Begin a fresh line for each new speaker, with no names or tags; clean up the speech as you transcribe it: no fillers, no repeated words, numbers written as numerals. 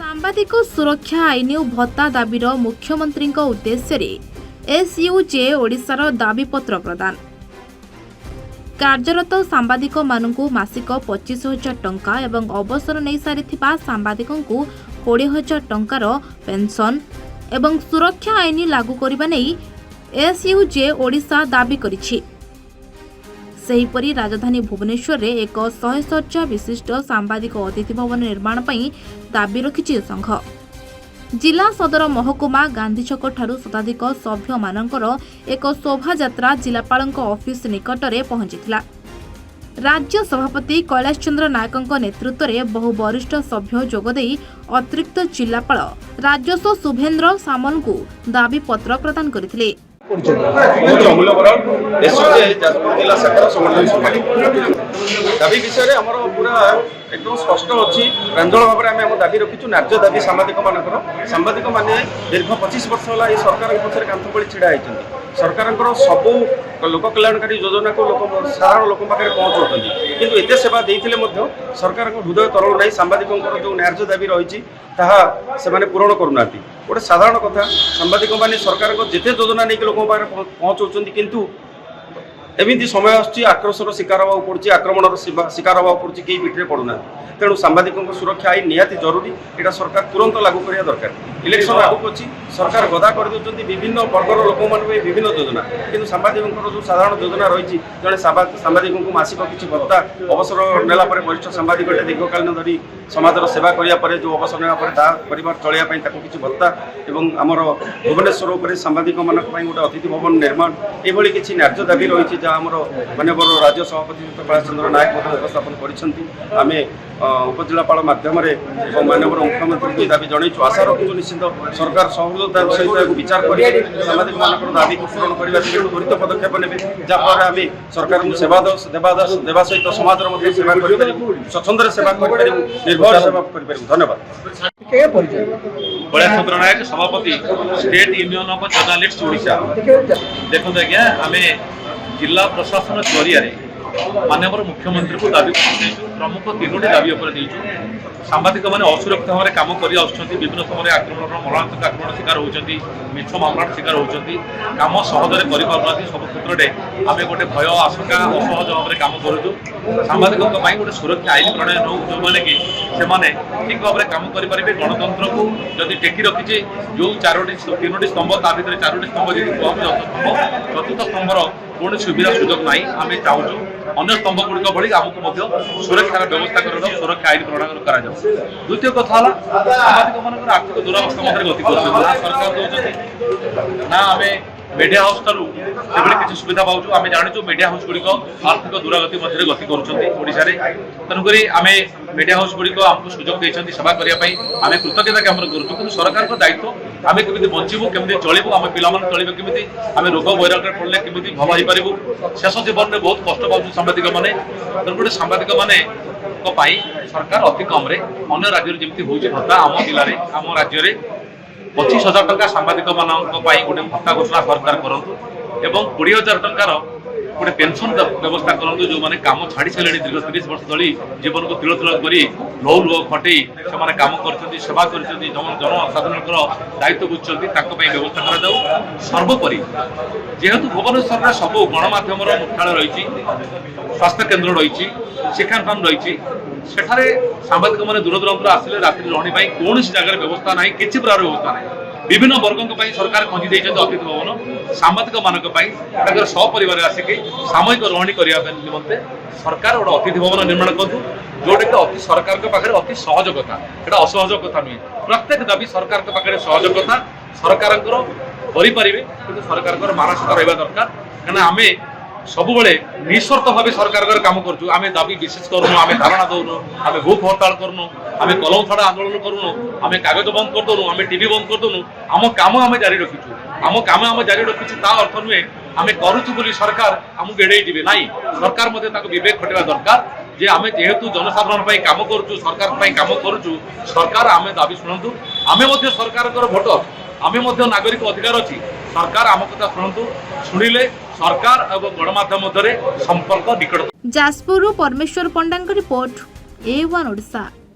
सांबादिक सुरक्षा आईन और भत्ता दाबीर मुख्यमंत्री उद्देश्य एसयूजे ओडिशार दाबीपत्र प्रदान कार्यरत सांबादिक मानू मासिक 25,000 टंका एवं अवसर नहीं सारी सांबादिकों 20,000 टंकार पेंशन एवं सुरक्षा आईन लागू करने नहीं एसयूजे ओडिशा दाबी करिछि। सेहीपरि राजधानी भुवनेश्वर में एक 100 शଯ୍या विशिष्ट सांबादिक अतिथि भवन निर्माण पर दाबी रखिछि संघ। जिला सदर महकुमा गांधी छक ठारू शताधिक सभ्य मानकर एक शोभा यात्रा जिलापाल ऑफिस निकट में पहुंचीथिला। राज्य सभापति कैलाश चंद्र नायक नेतृत्व में बहु वरिष्ठ सभ्य जोगदे अतिरिक्त जिलापाल राजस्व शुभेन्द्र सामल को दाबी पत्र प्रदान करथिले।
अमूल्य बराड़ एसओजे जाजपुर जिला शाखार संगठन संभाली दाबी विषय में आमर पूरा एकदम स्पष्ट अच्छी प्रांजल भाव में आम दाबी रखीचु। न्याय दाबी सांबादिक सांबादिक मैंने दीर्घ 25 वर्ष है ये सरकार पक्षर कांथ पड़ी छिड़ा होती सरकार सबू लोक कल्याणकारी योजना को लोक साधारण लोक पाखे पहुँचाऊँ किंतु एत सेवा देते सरकार हृदय तरल ना सांबादिकों जो न्याय दाबी रही से पूरण करूना गोटे साधारण कथा सांबादिक मैंने सरकार जिते योजना नहीं लोक पहुँचाऊँ किंतु एमती समय आक्रोशर शिकार होगा पड़ी आक्रमण शिकार होगा पड़ी कई पिठे पड़ूना तेणु सांबादिकों सुरक्षा आईन निहाती जरूरी यहाँ सरकार तुरंत लागू करने दरकार। इलेक्शन आगक अच्छी सरकार गदा कर विभिन्न वर्गर लोक मैंने विभिन्न योजना किंतु सांबादिकों जो साधारण योजना रही जड़े सांबादिकों को मासिक किसी भत्ता अवसर नेला वरिष्ठ सांबादिक दीर्घकालीन धरी समाज सेवा करने जो अवसर नेला परिवार चलैया किसी भत्ता एवं आमर भुवनेश्वर उपर सांबादिक मान गोटे अतिथि भवन निर्माण ये किसी न्याय दाबी रही जहाँ आमर माननीय राज्य सभापति कैलाश चंद्र नायक उपस्थापन कर उपजिलापाल मध्यम माननीय मुख्यमंत्री को दाबी जनईचु। आशा रखु निश्चित सरकार सहृदयता सहित विचार कर सांबादिक मान दाबी को पूरण करने त्वरित पदक्षेप ने जहाँफल आम सरकार को सेवा देवा सहित समाज सेवा कर स्वच्छंद सेवा कर निर्भर सेवा कर। धन्यवाद।
कैलाश चंद्र नायक सभापति state union of journalist Odisha. देखो आज्ञा आम जिला प्रशासन जरिया माननीय मुख्यमंत्री को दाबी प्रमुख 3टी दाबी सांबादिक मैंने असुरक्षित भाव में कम कर विभिन्न समय आक्रमण मरणात्मक आक्रमण शिकार होती मिछ मामला शिकार होती कम सहजरे कर सब क्षेत्र में आम गोटे भय आशंका असहज भाव में कम करूँ सांबादिकों गोटे सुरक्षा आईन प्रणयन हो जो मैंने कि से ठीक भाव में कम करेंगे गणतंत्र को जदि टेकी रखीचे जो 3टी स्तंभ ता भर 4टी स्तंभ जी चतुर्थ स्तंभर कौन सुविधा सुजोग ना आम चाहूँ अन्य स्तंभ गुड़िक भली आमको सुरक्षार व्यवस्था कर सुरक्षा आईन प्रणयन कर। द्वितीय कथा सांबादिक मान आर्थिक दुरावस्था मध्य गति कर सरकार दौरान ना आम मीडिया हाउस ठारू किसी सुविधा पाऊँ आम जानू मीडिया हाउस गुड़िक आर्थिक दुरागति मध्य गति करोशार तेणुक आम मीडिया हाउस गुड़िक आमको सुजोग देते सेवा करने आम कृतज्ञता ज्ञापन करूँ कि सरकार दायित्व आम केमी बचू केमी चलू आम पाने चलते केमी आम रोग वैराग्य पड़े केमी भल हो शेष जीवन में बहुत कष्ट पाऊँ सांबादिक मैंने तेणुक सांबादिक मैंने सरकार अति कम अन्य राज्य जमी हूँ भत्ता आम जिले में आम राज्य में 25,000 टंका सांबादिक मानक गोटे भत्ता घोषणा सरकार करूँ एवं 20,000 टंकार गोटे पेंशन व्यवस्था करूँ जो मैंने कम छाड़ी सारे दीर्घ 30 वर्ष धरी जीवन को तिल तिल कर लौ लुह खटे से कम कर सेवा कर जनसाधारण दायित्व बुझुंट व्यवस्था कर सर्वोपरि जेहेतु भुवनेश्वर में सब गणमाध्यम मुख्यालय रही स्वास्थ्य केन्द्र रही शिक्षानुष्ठान रही सेठारे सांबादिक मैंने दूर दूर आसिले रात्रि रही कौन जगह व्यवस्था ना किसी प्रकार व्यवस्था ना विभिन्न वर्गों सरकार खंजी देते अतिथि भवन सांबादिक मानक सपरिवार आसिक सामूहिक रही करने निमंते सरकार गोटे अतिथि भवन निर्माण करूँ जोटा कि अति सरकार पाखे अति सहज कथा यहाँ असहज कथा नुहे प्रत्येक दाबी सरकार पाखे सहज कथा सरकार करें कि सरकार मानसिकता रहा दरकार कहीं आम सब निस्वार्थ भाव सरकार काम करूँ आम दाबी विशेष करूँ आम धारणा दौनु आम भूख हड़ताल करूँ आम कलम छड़ा आंदोलन करूँ आम कागज बंद कर दौनु आम टीवी बंद कर दौनु आम काम आम जारी रखीचु आम काम आम जारी रखीचु ता अर्थ नुहे आम करुँ सरकार आमको एड़े जी ना सरकार विवेक खटिया दरकार जे आम जेहेतु जनसाधारण काम करुँ सरकार काम करुँ सरकार आम दाबी शुणु आम सरकार भोटर आम नागरिक अधिकार अच्छी सरकार आम कथा शुणु शुणिले सरकार और गणमाध्यम मध्य संपर्क निकट।
जाजपुर परमेश्वर पंडा रिपोर्ट A1 ओडिशा।